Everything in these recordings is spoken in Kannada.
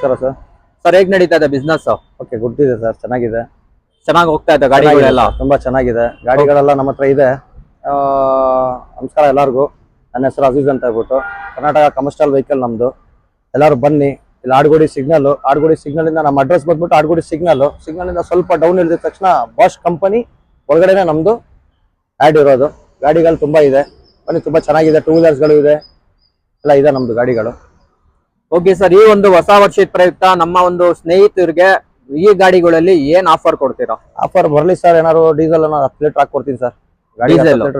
ನಮಸ್ಕಾರ ಸರ್. ಸರ್ ಹೇಗ್ ನಡೀತಾ ಇದೆ ಬಿಸ್ನೆಸ್? ಓಕೆ, ಗುಡ್ ಇದೆ ಸರ್, ಚೆನ್ನಾಗಿದೆ. ಚೆನ್ನಾಗಿ ಹೋಗ್ತಾ ಇದೆ ಗಾಡಿಗಳೆಲ್ಲ? ತುಂಬಾ ಚೆನ್ನಾಗಿದೆ, ಗಾಡಿಗಳೆಲ್ಲ ನಮ್ಮ ಹತ್ರ ಇದೆ. ನಮಸ್ಕಾರ ಎಲ್ಲರಿಗೂ. ನನ್ನ ಹೆಸರು ಅಜೀಜ್ ಅಂತ ಹೇಳ್ಬಿಟ್ಟು, ಕರ್ನಾಟಕ ಕಮರ್ಷಿಯಲ್ ವೆಹಿಕಲ್ ನಮ್ದು. ಎಲ್ಲರೂ ಬನ್ನಿ. ಇಲ್ಲಿ ಆಡ್ಗೋಡಿ ಸಿಗ್ನಲ್ ಇಂದ ನಮ್ಮ ಅಡ್ರೆಸ್ ಬಂದ್ಬಿಟ್ಟು ಆಡ್ಗೋಡಿ ಸಿಗ್ನಲ್ ಇಂದ ಸ್ವಲ್ಪ ಡೌನ್ ಇಳಿದ ತಕ್ಷಣ ಬಾಷ್ ಕಂಪನಿ ಒಳಗಡೆನೆ ನಮ್ದು ಆಡ್ ಇರೋದು. ಗಾಡಿಗಳು ತುಂಬಾ ಇದೆ, ಬನ್ನಿ. ತುಂಬಾ ಚೆನ್ನಾಗಿದೆ, ಟೂ ವೀಲರ್ಸ್ಗಳು ಇದೆ, ಎಲ್ಲ ಇದೆ ನಮ್ದು ಗಾಡಿಗಳು. ಓಕೆ ಸರ್, ಈ ಒಂದು ಹೊಸ ವರ್ಷದ ಪ್ರಯುಕ್ತ ನಮ್ಮ ಒಂದು ಸ್ನೇಹಿತರಿಗೆ ಈ ಗಾಡಿಗಳಲ್ಲಿ ಏನ್ ಆಫರ್ ಕೊಡ್ತೀರಾ? ಆಫರ್ ಬರ್ಲಿ ಸರ್, ಏನಾದ್ರು ಡೀಸೆಲ್ 10 ಲೀಟರ್ ಹಾಕೊಡ್ತೀನಿ ಸರ್.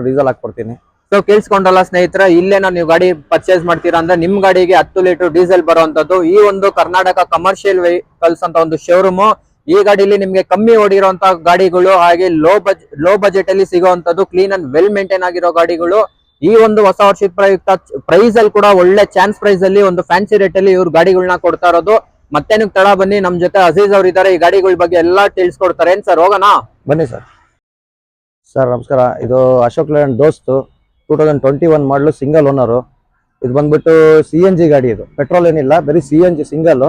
ಡೀಸೆಲ್ ಹಾಕೊಡ್ತೀನಿ. ಸೊ ಕೇಳಿಸ್ಕೊಂಡಲ್ಲ ಸ್ನೇಹಿತರೆ, ಇಲ್ಲೇನೋ ನೀವು ಗಾಡಿ ಪರ್ಚೇಸ್ ಮಾಡ್ತೀರಾ ಅಂದ್ರೆ ನಿಮ್ ಗಾಡಿಗೆ 10 ಲೀಟರ್ ಡೀಸೆಲ್ ಬರುವಂತದ್ದು ಈ ಒಂದು ಕರ್ನಾಟಕ ಕಮರ್ಷಿಯಲ್ ವೆಹಿಕಲ್ಸ್ ಅಂತ ಒಂದು ಶೋರೂಮ್. ಈ ಗಾಡಿಲಿ ನಿಮ್ಗೆ ಕಮ್ಮಿ ಓಡಿರುವಂತ ಗಾಡಿಗಳು, ಹಾಗೆ ಲೋ ಬಜೆಟ್ ಅಲ್ಲಿ ಸಿಗುವಂತದ್ದು ಕ್ಲೀನ್ ಅಂಡ್ ವೆಲ್ ಮೇಂಟೈನ್ ಆಗಿರೋ ಗಾಡಿಗಳು. ಈ ಒಂದು ಹೊಸ ವರ್ಷದ ಪ್ರಯುಕ್ತ ಪ್ರೈಸ್ ಅಲ್ಲಿ ಕೂಡ ಒಳ್ಳೆ ಚಾನ್ಸ್ ಪ್ರೈಸ್ ಅಲ್ಲಿ ಒಂದು ಫ್ಯಾನ್ಸಿ ರೇಟ್ ಅಲ್ಲಿ ಇವ್ರು ಗಾಡಿಗಳನ್ನ ಕೊಡ್ತಾ ಇರೋದು. ಮತ್ತೆ ನೀವು ತಡ ಬನ್ನಿ, ನಮ್ ಜೊತೆ ಅಜೀಜ್ ಅವ್ರು ಇದಾರೆ, ಈ ಗಾಡಿಗಳ ಬಗ್ಗೆ ಎಲ್ಲಾ ತಿಳಿಸ್ಕೊಡ್ತಾರೆ. ಏನ್ ಸರ್, ಹೋಗೋಣ ಬನ್ನಿ ಸರ್. ಸರ್ ನಮಸ್ಕಾರ. ಇದು ಅಶೋಕ್ ಲೇಲ್ಯಾಂಡ್ ದೋಸ್ತು 2021 ಮಾಡಲು, ಸಿಂಗಲ್ ಓನರು. ಇದು ಬಂದ್ಬಿಟ್ಟು CNG ಗಾಡಿ. ಇದು ಪೆಟ್ರೋಲ್ ಏನಿಲ್ಲ, ಬರೀ CNG ಸಿಂಗಲ್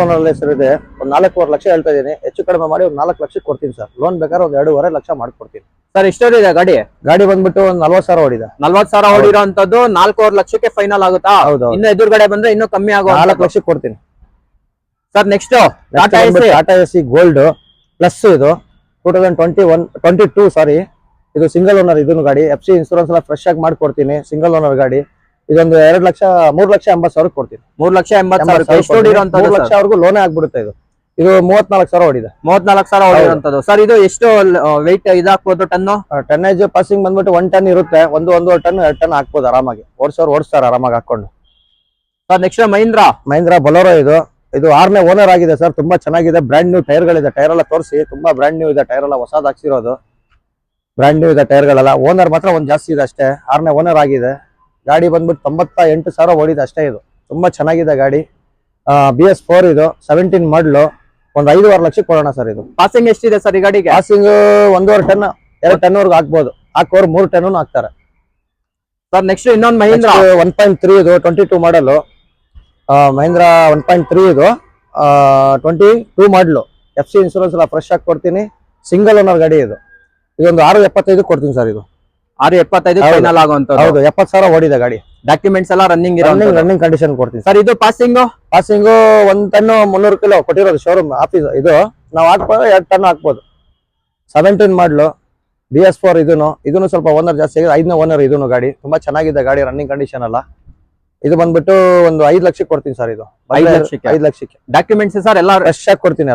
ಓನರ್ ಹೆಸರು ಇದೆ. ಒಂದು 4.5 ಲಕ್ಷ ಹೇಳ್ತಾ ಇದೀನಿ, ಹೆಚ್ಚು ಕಡಿಮೆ ಮಾಡಿ ಒಂದು 4 ಲಕ್ಷಕ್ಕೆ ಕೊಡ್ತೀನಿ ಸರ್. ಲೋನ್ ಬೇಕಾದ್ರೆ ಒಂದು 2.5 ಲಕ್ಷ ಮಾಡ್ಕೊಡ್ತೀನಿ ಸರ್. ಎಷ್ಟೋದಿದೆ ಗಾಡಿ ಬಂದ್ಬಿಟ್ಟು ಒಂದು 40,000 ಓಡಿದೆ. 40,000 ಓಡಿರೋಂಥದ್ದು 4.5 ಲಕ್ಷಕ್ಕೆ ಫೈನಲ್ ಆಗುತ್ತಾ? ಹೌದು. ಇನ್ನು ಎದುರುಗಡೆ ಬಂದ್ರೆ ಇನ್ನೂ ಕಮ್ಮಿ ಆಗೋ 4 ಲಕ್ಷಕ್ಕೆ ಕೊಡ್ತೀನಿ sir. Next Tata AC gold plus. ಇದು 2022 ಸಾರಿ. ಇದು ಸಿಂಗಲ್ ಓನರ್. ಇದನ್ನು ಗಾಡಿ FC ಇನ್ಸೂರೆನ್ಸ್ ಎಲ್ಲ ಫ್ರೆಶ್ ಆಗಿ ಮಾಡ್ಕೊಡ್ತೀನಿ. ಸಿಂಗಲ್ ಓನರ್ ಗಾಡಿ. ಇದೊಂದು 3,80,000 ಕೊಡ್ತೀನಿ. 3,80,000 3 ಲಕ್ಷವರೆಗೂ ಲೋನೇ ಆಗ್ಬಿಡುತ್ತೆ. ಇದು 34,000 ಓಡಿದೆ. 34,000 ಓಡಿರೋಂಥದ್ದು ಸರ್. ಇದು ಎಷ್ಟು ವೆಯ್ಟ್ ಇದಾಕ್ಬೋದು? ಟನ್ನೇಜ್ ಪಾಸಿಂಗ್ ಬಂದ್ಬಿಟ್ಟು 1 ಟನ್ ಇರುತ್ತೆ. 1.5 ಟನ್ 2 ಟನ್ ಹಾಕ್ಬೋದು ಆರಾಮಾಗಿ. ಓಡಿಸ್ತಾರೆ ಆರಾಮಾಗಿ ಹಾಕೊಂಡು. Sir next Mahindra Bolero. ಇದು 6ನೇ ಓನರ್ ಆಗಿದೆ ಸರ್. ತುಂಬಾ ಚೆನ್ನಾಗಿದೆ. Brand new ಟೈರ್ಗಳಿದೆ. ಟೈರ್ ಎಲ್ಲ ತೋರಿಸಿ, ತುಂಬಾ ಬ್ರ್ಯಾಂಡ್ ನ್ಯೂ ಇದೆ. ಟೈರ್ ಎಲ್ಲ ಹೊಸದ್ ಹಾಕ್ಸಿರೋದು, ಬ್ರ್ಯಾಂಡ್ ನ್ಯೂ ಇದೆ ಟೈರ್ಗಳೆಲ್ಲ. ಓನರ್ ಮಾತ್ರ ಒಂದು ಜಾಸ್ತಿ ಇದೆ ಅಷ್ಟೇ. 6ನೇ ಓನರ್ ಆಗಿದೆ. ಗಾಡಿ ಬಂದ್ಬಿಟ್ಟು 98,000 ಓಡಿದೆ ಅಷ್ಟೇ. ಇದು ತುಂಬಾ ಚೆನ್ನಾಗಿದೆ ಗಾಡಿ. BS4 ಇದು 17 ಮಾಡಲು. ಒಂದು 5.5 ಲಕ್ಷಕ್ಕೆ ಕೊಡೋಣ ಸರ್. ಇದು ಪಾಸಿಂಗ್ ಎಷ್ಟಿದೆ ಸರ್ ಈ ಗಾಡಿಗೆ? ಪಾಸಿಂಗ್ 1.5 ಟನ್ 2 ಟನ್ ವರ್ಗು ಹಾಕ್ಬೋದು. ಹಾಕೋರು 3 ಟನ್ ಹಾಕ್ತಾರೆ ಸರ್. ನೆಕ್ಸ್ಟ್ ಇನ್ನೊಂದು ಮಹೀಂದ್ರಾ 1.3. ಇದು 22 ಮಾಡಲು. ಮಹೀಂದ್ರಾ 1.3. ಇದು 22 ಮಾಡಲು. FC ಇನ್ಸೂರೆನ್ಸ್ ಎಲ್ಲ ಫ್ರೆಶ್ ಆಗಿ ಕೊಡ್ತೀನಿ. ಸಿಂಗಲ್ ಓನರ್ ಗಾಡಿ. ಇದೊಂದು 6.75 ಕೊಡ್ತೀನಿ ಸರ್. ಇದು 6.75 ಫೈನಲ್ ಆಗುವಂತ. ಹೌದು, 70,000 ಓಡಿದೆ ಗಾಡಿ. ಡಾಕ್ಯುಮೆಂಟ್ಸ್ ಎಲ್ಲ ರನ್ನಿಂಗ್ ಕಂಡೀಷನ್ ಕೊಡ್ತೀನಿ ಸರ್. ಇದು ಪಾಸಿಂಗ್ 1 ಟನ್ 300 ಕಿಲೋ ಕೊಟ್ಟಿರೋದು ಶೋರೂಮ್ ಆಫೀಸ್. ಇದು ನಾವು ಹಾಕ್ಬೋದು, 2 ಟನ್ ಹಾಕ್ಬೋದು. 17 ಮಾಡಲು. BS4 ಇದನ್ನು ಸ್ವಲ್ಪ ಓನರ್ ಜಾಸ್ತಿ ಆಗಿದೆ. 5ನೇ ಓನರ್. ಇದನ್ನು ಗಾಡಿ ತುಂಬಾ ಚೆನ್ನಾಗಿದೆ ಗಾಡಿ, ರನ್ನಿಂಗ್ ಕಂಡೀಷನ್ ಅಲ್ಲ. ಇದು ಬಂದ್ಬಿಟ್ಟು ಒಂದು 5 ಲಕ್ಷಕ್ಕೆ ಕೊಡ್ತೀನಿ ಸರ್. ಇದು 5 ಲಕ್ಷಕ್ಕೆ ಡಾಕ್ಯುಮೆಂಟ್ಸ್ ಸರ್ ಎಲ್ಲ ಫ್ರೆಶ್ ಆಗಿ ಕೊಡ್ತೀನಿ.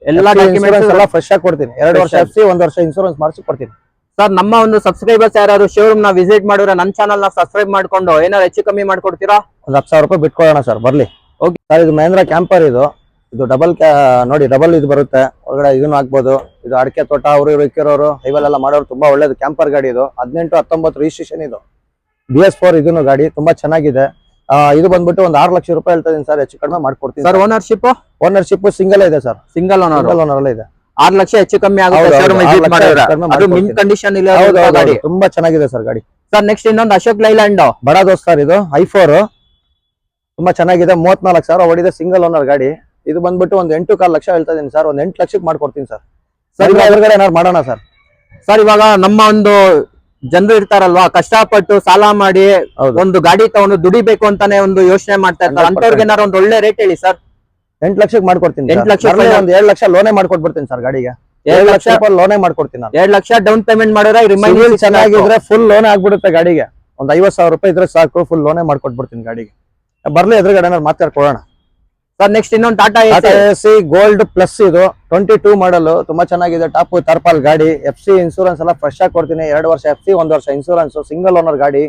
ಎಲ್ಲ ಡಾಕ್ಯುಮೆಂಟ್ಸ್ ಎಲ್ಲ ಫ್ರೆಶ್ ಆಗಿ ಕೊಡ್ತೀನಿ. 2 ವರ್ಷ FC 1 ವರ್ಷ ಇನ್ಸೂರೆನ್ಸ್ ಮಾಡಿಸಿ ಕೊಡ್ತೀನಿ ಸರ್. ನಮ್ಮ ಒಂದು ಸಬ್ಸ್ಕ್ರೈಬರ್ಸ್ ಯಾರು ಶೋರೂಮ್ ನ ವಿಸಿಟ್ ಮಾಡಿದ್ರೆ ನನ್ನ ಚಾನಲ್ ನ ಸಬ್ಸ್ಕ್ರೈಬ್ ಮಾಡ್ಕೊಂಡು ಏನಾದ್ರು ಹೆಚ್ಚು ಕಮ್ಮಿ ಮಾಡ್ಕೊಡ್ತೀರಾ? ಒಂದು 10,000 ರೂಪಾಯಿ ಬಿಟ್ಕೊಳ್ಳೋಣ ಸರ್, ಬರ್ಲಿ. Okay sir. ಇದು ಮಹೇಂದ್ರ ಕ್ಯಾಂಪರ್. ಇದು ಡಬಲ್ ನೋಡಿ, ಡಬಲ್ ಇದು ಬರುತ್ತೆ ಒಳಗಡೆ. ಇದನ್ನು ಹಾಕ್ಬೋದು. ಇದು ಅಡಿಕೆ ತೋಟ ಅವರು ಇಕ್ಕಿರೋರು ಹೈವಲ್ಲೆಲ್ಲ ಮಾಡೋರು ತುಂಬಾ ಒಳ್ಳೇದು ಕ್ಯಾಂಪರ್ ಗಾಡಿ. ಇದು 18-19 ರಿಜಿಸ್ಟ್ರೇಷನ್. ಇದು BS4 ಇದನ್ನು ಗಾಡಿ ತುಂಬಾ ಚೆನ್ನಾಗಿದೆ. ಇದು ಬಂದ್ಬಿಟ್ಟು ಒಂದು 6 ಲಕ್ಷ ರೂಪಾಯಿ ಹೇಳ್ತಾ ಇದೀನಿ ಸರ್. ಹೆಚ್ಚು ಕಡಿಮೆ ಮಾಡ್ಕೊಡ್ತೀನಿ ಸರ್. ಓನರ್ಶಿಪ್ ಸಿಂಗಲ್ ಇದೆ ಸರ್. ಸಿಂಗಲ್ ಓನರ್ ಅಲ್ಲೇ ಇದೆ. 6 ಲಕ್ಷ ಹೆಚ್ಚು ಕಮ್ಮಿ ಆಗುತ್ತೆ. ತುಂಬಾ ಚೆನ್ನಾಗಿದೆ ಸರ್ ಗಾಡಿ. ಸರ್ ನೆಕ್ಸ್ಟ್ ಇನ್ನೊಂದು ಅಶೋಕ್ ಲೈಲ್ಯಾಂಡ್ ಬಡ ದೋಸ್ತ್ ಸರ್. ಇದು i4 ತುಂಬಾ ಚೆನ್ನಾಗಿದೆ. 34,000 ಓಡಿದೆ. ಸಿಂಗಲ್ ಓನರ್ ಗಾಡಿ. ಇದು ಬಂದ್ಬಿಟ್ಟು ಒಂದು 8.25 ಲಕ್ಷ ಹೇಳ್ತಾ ಇದೀನಿ ಸರ್. ಒಂದು 8 ಲಕ್ಷಕ್ಕೆ ಮಾಡ್ಕೊಡ್ತೀನಿ ಸರ್. ಸರ್ ಎದುರುಗಡೆ ಏನಾದ್ರು ಮಾಡೋಣ ಸರ್. ಸರ್ ಇವಾಗ ನಮ್ಮ ಒಂದು ಜನರು ಇರ್ತಾರಲ್ವಾ, ಕಷ್ಟಪಟ್ಟು ಸಾಲ ಮಾಡಿ ಒಂದು ಗಾಡಿ ತಗೊಂಡು ದುಡಿಬೇಕು ಅಂತಾನೆ ಒಂದು ಯೋಚನೆ ಮಾಡ್ತಾ ಇರ್ತಾರೆ. ಅಂತವ್ರಿಗೆ ಏನಾರು ಒಂದು ಒಳ್ಳೆ ರೇಟ್ ಹೇಳಿ ಸರ್. 8 ಲಕ್ಷಕ್ಕೆ ಮಾಡ್ಕೊಡ್ತೀನಿ. 8 ಲಕ್ಷ ಒಂದು 7 ಲಕ್ಷ ಲೋನೇ ಮಾಡ್ಕೊಟ್ಬಿಡ್ತೀನಿ ಸರ್ ಗಾಡಿಗೆ. 7 ಲಕ್ಷ ರೂಪಾಯಿ ಲೋನೇ ಮಾಡ್ಕೊಡ್ತೀನಿ ನಾನು. 2 ಲಕ್ಷ ಡೌನ್ ಪೇಮೆಂಟ್ ಮಾಡಿದ್ರೆ ರಿಮೈನಿಂಗ್ ಚೆನ್ನಾಗಿದ್ರೆ ಫುಲ್ ಲೋನೇ ಆಗ್ಬಿಡುತ್ತೆ ಗಾಡಿಗೆ. ಒಂದು 50,000 ರೂಪಾಯಿ ಇದ್ರೆ ಸಾಕು, ಫುಲ್ ಲೋನೇ ಮಾಡ್ಕೊಟ್ಬಿಡ್ತೀನಿ ಗಾಡಿಗೆ. ಬರ್ಲಿ, ಎದುರುಗಡೆ ಏನಾದ್ರು ಮಾತಾಡ್ಕೊಳ್ಳೋಣ ಸರ್. ನೆಕ್ಸ್ಟ್ ಇನ್ನೊಂದು ಟಾಟಾ ಎಸಿ ಗೋಲ್ಡ್ ಪ್ಲಸ್. ಇದು 22 ಮಾಡಲು. ತುಂಬಾ ಚೆನ್ನಾಗಿದೆ. ಟಾಪ್ ತರ್ಪಾಲ್ ಗಾಡಿ. FC ಇನ್ಸೂರೆನ್ಸ್ ಎಲ್ಲ ಫ್ರೆಶ್ ಆಗಿ ಕೊಡ್ತೀನಿ. 2 ವರ್ಷ FC 1 ವರ್ಷ ಇನ್ಸೂರೆನ್ಸ್. ಸಿಂಗಲ್ ಓನರ್ ಗಾಡಿ.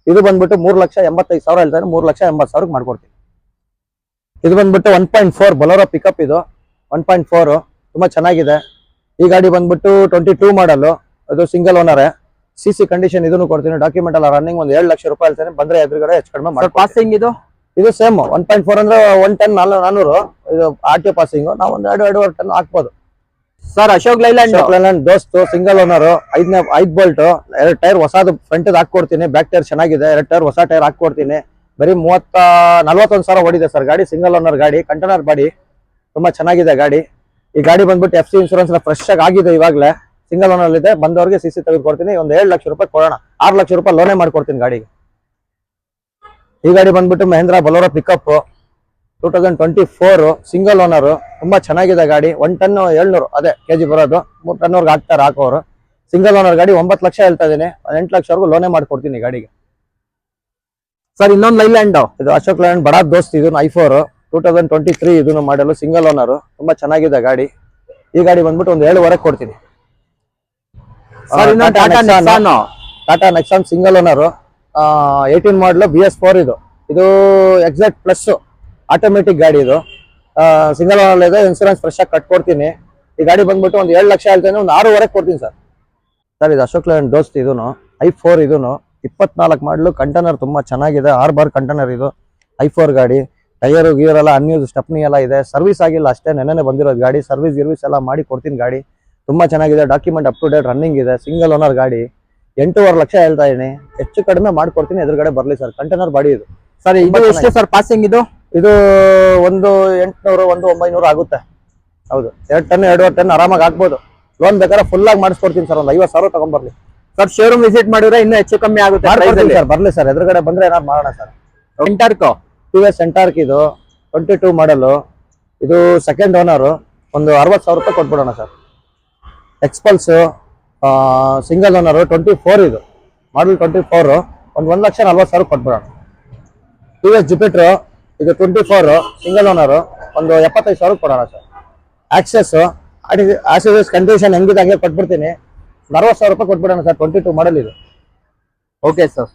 ಇದು ಬಂದ್ಬಿಟ್ಟು 3,85,000 ಹೇಳ್ತಾರೆ. 3,80,000 ಮಾಡ್ಕೊಡ್ತೀನಿ. ಇದು ಬಂದ್ಬಿಟ್ಟು 1.4 ಬೊಲೋರೋ ಪಿಕಪ್. ಇದು 1.4 ತುಂಬಾ ಚೆನ್ನಾಗಿದೆ. ಈ ಗಾಡಿ ಬಂದ್ಬಿಟ್ಟು 22 ಮಾಡಲು. ಇದು ಸಿಂಗಲ್ ಓನರ್. CC condition. ಇದನ್ನು ಕೊಡ್ತೀನಿ. ಡಾಕ್ಯುಮೆಂಟ್ ಎಲ್ಲ ರನ್ನಿಂಗ್. ಒಂದು 7 ಲಕ್ಷ ರೂಪಾಯಿ ಹೇಳ್ತೇನೆ. ಬಂದ್ರೆ ಎದುರುಗಡೆ ಹೆಚ್ಚು ಕಡಿಮೆ ಮಾಡಿ. ಪಾಸಿಂಗ್ ಇದು ಸೇಮ್ 1.4 ಅಂದ್ರೆ 1 ಟನ್ 400. ಇದು RTO ಪಾಸಿಂಗ್. ನಾವು ಒಂದು 2.5 ಟನ್ ಹಾಕ್ಬೋದು sir. Ashok Leyland Dost single owner. 5 bolt. 2 tyre ಹೊಸದು ಫ್ರಂಟ್ ಹಾಕೊಡ್ತೀನಿ. ಬ್ಯಾಕ್ ಟೈರ್ ಚೆನ್ನಾಗಿದೆ. 2 ಟೈರ್ ಹೊಸ ಟೈರ್ ಹಾಕೊಡ್ತೀನಿ. ಬರೀ 41 ಸಾವಿರ ಓಡಿದೆ ಸರ್ ಗಾಡಿ. ಸಿಂಗಲ್ ಓನರ್ ಗಾಡಿ, ಕಂಟೈನರ್ ಬಾಡಿ, ತುಂಬಾ ಚೆನ್ನಾಗಿದೆ ಗಾಡಿ. ಈ ಗಾಡಿ ಬಂದ್ಬಿಟ್ಟು FC ಇನ್ಸೂರೆನ್ಸ್ ಫ್ರೆಶ್ ಆಗಿದೆ ಇವಾಗಲೇ. ಸಿಂಗಲ್ ಓನರ್ ಇದೆ. ಬಂದವ್ರಿಗೆ CC ತೆಗೆದುಕೊಡ್ತೀನಿ. ಒಂದು 7 ಲಕ್ಷ ರೂಪಾಯಿ ಕೊಡೋಣ. 6 ಲಕ್ಷ ರೂಪಾಯಿ ಲೋನೇ ಮಾಡ್ಕೊಡ್ತೀನಿ ಗಾಡಿಗೆ. ಈ ಗಾಡಿ ಬಂದ್ಬಿಟ್ಟು ಮಹೇಂದ್ರ ಬಲೋರೋ ಪಿಕಪ್ 2024 ಸಿಂಗಲ್ ಓನರ್. ತುಂಬಾ ಚೆನ್ನಾಗಿದೆ ಗಾಡಿ. 1 ಟನ್ 700 ಅದೇ ಕೆಜಿ ಬರೋದು. 3 ಟನ್ವರೆಗೆ ಹಾಕೋರು. ಸಿಂಗಲ್ ಓನರ್ ಗಾಡಿ. 9 ಲಕ್ಷ ಹೇಳ್ತಾ ಇದೀನಿ. 8 ಲಕ್ಷವರೆಗೂ ಲೋನೇ ಮಾಡ್ಕೊಡ್ತೀನಿ ಗಾಡಿಗೆ. ಸರ್ ಇನ್ನೊಂದು ಲೈಲ್ಯಾಂಡ್, ಇದು ಅಶೋಕ್ ಲೇಲ್ಯಾಂಡ್ ಬಡ ದೋಸ್ತ್. ಇದು i4 2023 ಇದನ್ನು ಮಾಡಲು ಸಿಂಗಲ್ ಓನರ್. ತುಂಬಾ ಚೆನ್ನಾಗಿದೆ ಗಾಡಿ. ಈ ಗಾಡಿ ಬಂದ್ಬಿಟ್ಟು ಒಂದು 7 ವರೆಗೆ ಕೊಡ್ತೀನಿ. ಸರ್ ಇನ್ನೊಂದು ಟಾಟಾ ನೆಕ್ಸಾನ್ ಸಿಂಗಲ್ ಓನರ್ 18 ಮಾಡಲು BS4 ಇದು. ಇದು ಎಕ್ಸಾಕ್ಟ್ ಪ್ಲಸ್ ಆಟೋಮೆಟಿಕ್ ಗಾಡಿ. ಇದು ಸಿಂಗಲ್ ಓನರ್ ಇದೆ. ಇನ್ಸೂರೆನ್ಸ್ ಫ್ರೆಶ್ ಆಗಿ ಕಟ್ಕೊಡ್ತೀನಿ. ಈ ಗಾಡಿ ಬಂದ್ಬಿಟ್ಟು ಒಂದು 7 ಲಕ್ಷ ಹೇಳ್ತೇನೆ. ಒಂದು 6 ವರೆಗೆ ಕೊಡ್ತೀನಿ ಸರ್. ಸರ್ ಇದು ಅಶೋಕ್ ಲೇಲ್ಯಾಂಡ್ ದೋಸ್ತ್. ಇದನ್ನು i4 ಇದನ್ನು 24 ಮಾಡಲು ಕಂಟೈನರ್. ತುಂಬಾ ಚೆನ್ನಾಗಿದೆ. 6 ಬಾರ್ ಕಂಟೈನರ್ ಇದು. i4 ಗಾಡಿ. ಟೈರ್ ಗೀರ್ ಎಲ್ಲ ಅನ್ಯೂಸ್, ಸ್ಟೆಪ್ನಿ ಎಲ್ಲ ಇದೆ. ಸರ್ವಿಸ್ ಆಗಿಲ್ಲ ಅಷ್ಟೇ, ನೆನ್ನೆ ಬಂದಿರೋದು ಗಾಡಿ. ಸರ್ವಿಸ್ ಎಲ್ಲ ಮಾಡಿ ಕೊಡ್ತೀನಿ ಗಾಡಿ. ತುಂಬಾ ಚೆನ್ನಾಗಿದೆ. Document up to date running ಇದೆ. ಸಿಂಗಲ್ ಓನರ್ ಗಾಡಿ. 8.5 ಲಕ್ಷ ಹೇಳ್ತಾ ಇದೀನಿ. ಹೆಚ್ಚು ಕಡಿಮೆ ಮಾಡ್ಕೊಡ್ತೀನಿ. ಎದುರುಗಡೆ ಬರ್ಲಿ ಸರ್. ಕಂಟೈನರ್ ಬಾಡಿ ಇದು. ಸರ್ ಇದು ಎಷ್ಟು ಸರ್ ಪಾಸಿಂಗ್? ಇದು ಒಂದು 800 ಒಂದು 900 ಆಗುತ್ತೆ. ಹೌದು, 2 ಟನ್ 2.5 ಟನ್ ಆರಾಮಾಗಿ ಹಾಕ್ಬೋದು. ಲೋನ್ ಬೇಕಾದ್ರೆ ಫುಲ್ ಆಗಿ ಮಾಡಿಸ್ಕೊಡ್ತೀನಿ ಸರ್. ಒಂದು 50,000 ತಗೊಂಡ್ಬರ್ಲಿ ಸರ್. ಶೋರೂಮ್ ವಿಸಿಟ್ ಮಾಡಿದ್ರೆ ಇನ್ನೂ ಹೆಚ್ಚು ಕಮ್ಮಿ ಆಗುತ್ತೆ ಸರ್. ಬರ್ಲಿ ಸರ್, ಎದುರುಗಡೆ ಬಂದ್ರೆ ಏನಾದ್ರು ಮಾಡೋಣ ಸರ್. TVS ಸೆಂಟಾರ್ಕ್ ಇದು 22 ಮಾಡಲು. ಇದು ಸೆಕೆಂಡ್ ಓನರ್. ಒಂದು 60,000 ರೂಪಾಯಿ ಕೊಟ್ಬಿಡೋಣ ಸರ್. ಎಕ್ಸ್ಪಲ್ಸ್ ಸಿಂಗಲ್ ಓನರ್ 24 ಇದು ಮಾಡಲ್ 24. ಒಂದು 1,40,000 ಕೊಟ್ಬಿಡೋಣ. TVS ಜುಪಿಟರ್ ಇದು 24 ಸಿಂಗಲ್ ಓನರ್. ಒಂದು 75,000 ಕೊಡೋಣ ಸರ್. ಆಕ್ಸೆಸ್ ಆಕ್ಸೆಸ್ ಕಂಡೀಷನ್ ಹೆಂಗಿದೆ ಹಂಗೆ ಕೊಟ್ಬಿಡ್ತೀನಿ. 40,000 ರೂಪಾಯಿ ಕೊಟ್ಬಿಡೋಣ ಸರ್. 22 ಮಾಡಲ್ ಇದು. Okay sir.